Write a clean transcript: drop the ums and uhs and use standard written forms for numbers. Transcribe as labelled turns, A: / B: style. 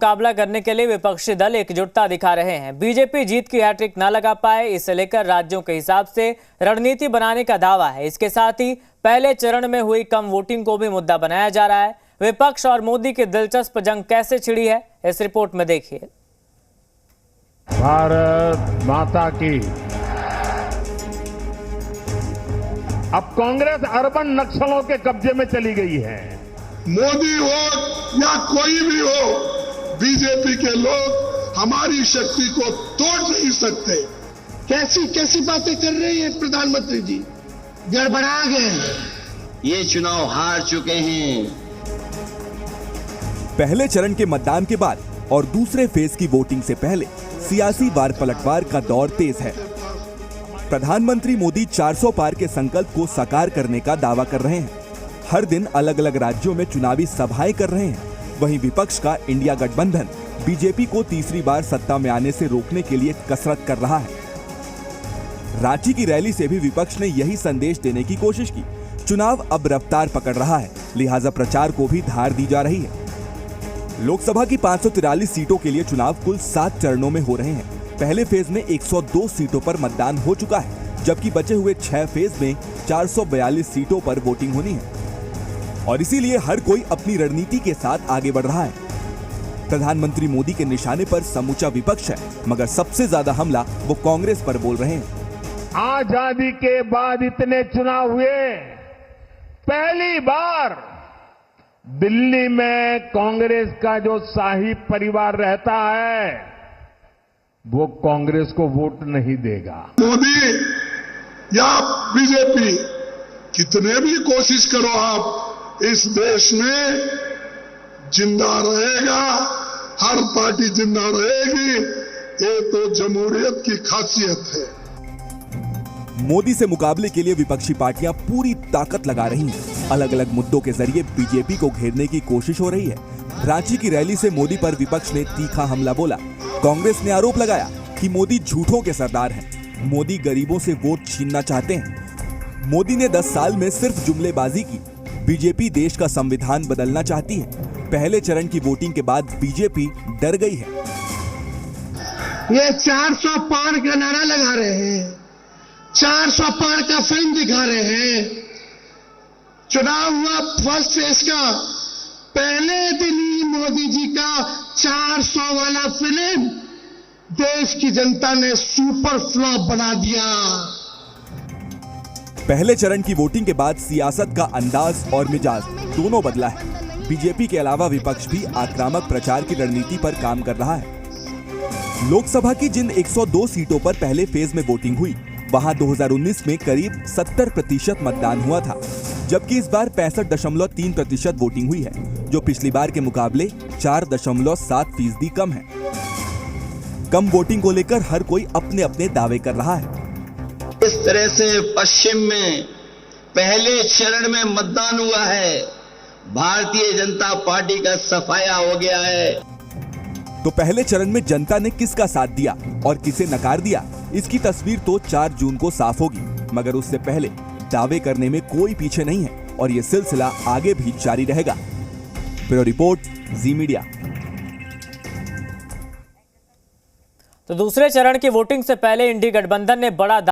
A: मुकाबला करने के लिए विपक्षी दल एकजुटता दिखा रहे हैं। बीजेपी जीत की हैट्रिक न लगा पाए, इसे लेकर राज्यों के हिसाब से रणनीति बनाने का दावा है। इसके साथ ही पहले चरण में हुई कम वोटिंग को भी मुद्दा बनाया जा रहा है। विपक्ष और मोदी की दिलचस्प जंग कैसे छिड़ी है, इस रिपोर्ट में देखिए।
B: भारत माता की। अब कांग्रेस अर्बन नक्सलों के कब्जे में चली गई है।
C: मोदी हो या कोई भी हो, बीजेपी के लोग हमारी शक्ति को तोड़ नहीं सकते।
D: कैसी बातें कर रहे हैं प्रधानमंत्री जी, गड़बड़ा गए।
E: ये चुनाव हार चुके हैं।
F: पहले चरण के मतदान के बाद और दूसरे फेज की वोटिंग से पहले सियासी वार पलटवार का दौर तेज है। प्रधानमंत्री मोदी 400 पार के संकल्प को साकार करने का दावा कर रहे हैं। हर दिन अलग अलग राज्यों में चुनावी सभाएं कर रहे हैं। वहीं विपक्ष का इंडिया गठबंधन बीजेपी को तीसरी बार सत्ता में आने से रोकने के लिए कसरत कर रहा है। रांची की रैली से भी विपक्ष ने यही संदेश देने की कोशिश की। चुनाव अब रफ्तार पकड़ रहा है, लिहाजा प्रचार को भी धार दी जा रही है। लोकसभा की 543 सीटों के लिए चुनाव कुल 7 चरणों में हो रहे हैं। पहले फेज में 102 सीटों पर मतदान हो चुका है, जबकि बचे हुए 6 फेज में 442 सीटों पर वोटिंग होनी है और इसीलिए हर कोई अपनी रणनीति के साथ आगे बढ़ रहा है। प्रधानमंत्री मोदी के निशाने पर समूचा विपक्ष है, मगर सबसे ज्यादा हमला वो कांग्रेस पर बोल रहे हैं।
B: आजादी के बाद इतने चुनाव हुए, पहली बार दिल्ली में कांग्रेस का जो शाही परिवार रहता है वो कांग्रेस को वोट नहीं देगा।
C: मोदी या बीजेपी कितने भी कोशिश करो, आप इस देश में जिंदा रहेगा, हर पार्टी जिंदा रहेगी। ये तो जमहूरियत की खासियत है।
F: मोदी से मुकाबले के लिए विपक्षी पार्टियां पूरी ताकत लगा रही हैं। अलग अलग मुद्दों के जरिए बीजेपी को घेरने की कोशिश हो रही है। रांची की रैली से मोदी पर विपक्ष ने तीखा हमला बोला। कांग्रेस ने आरोप लगाया कि मोदी झूठों के सरदार हैं। मोदी गरीबों से वोट छीनना चाहते हैं। मोदी ने 10 साल में सिर्फ जुमलेबाजी की। बीजेपी देश का संविधान बदलना चाहती है। पहले चरण की वोटिंग के बाद बीजेपी डर गई है।
D: ये 400 पार का नारा लगा रहे हैं, 400 पार का फिल्म दिखा रहे हैं। चुनाव हुआ फर्स्ट फेज का, पहले दिन ही मोदी जी का 400 वाला फिल्म देश की जनता ने सुपर फ्लॉप बना दिया।
F: पहले चरण की वोटिंग के बाद सियासत का अंदाज और मिजाज दोनों बदला है। बीजेपी के अलावा विपक्ष भी आक्रामक प्रचार की रणनीति पर काम कर रहा है। लोकसभा की जिन 102 सीटों पर पहले फेज में वोटिंग हुई, वहां 2019 में करीब 70% मतदान हुआ था, जबकि इस बार 65.3% वोटिंग हुई है, जो पिछली बार के मुकाबले 4.7% कम है। कम वोटिंग को लेकर हर कोई अपने अपने दावे कर रहा है।
E: इस तरह से पश्चिम में पहले चरण में मतदान हुआ है, भारतीय जनता पार्टी का सफाया हो गया है।
F: तो पहले चरण में जनता ने किसका साथ दिया और किसे नकार दिया, इसकी तस्वीर तो 4 जून को साफ होगी। मगर उससे पहले दावे करने में कोई पीछे नहीं है और ये सिलसिला आगे भी जारी रहेगा। ब्यूरो रिपोर्ट, जी मीडिया।
A: तो दूसरे चरण की वोटिंग से पहले इंडी गठबंधन ने बड़ा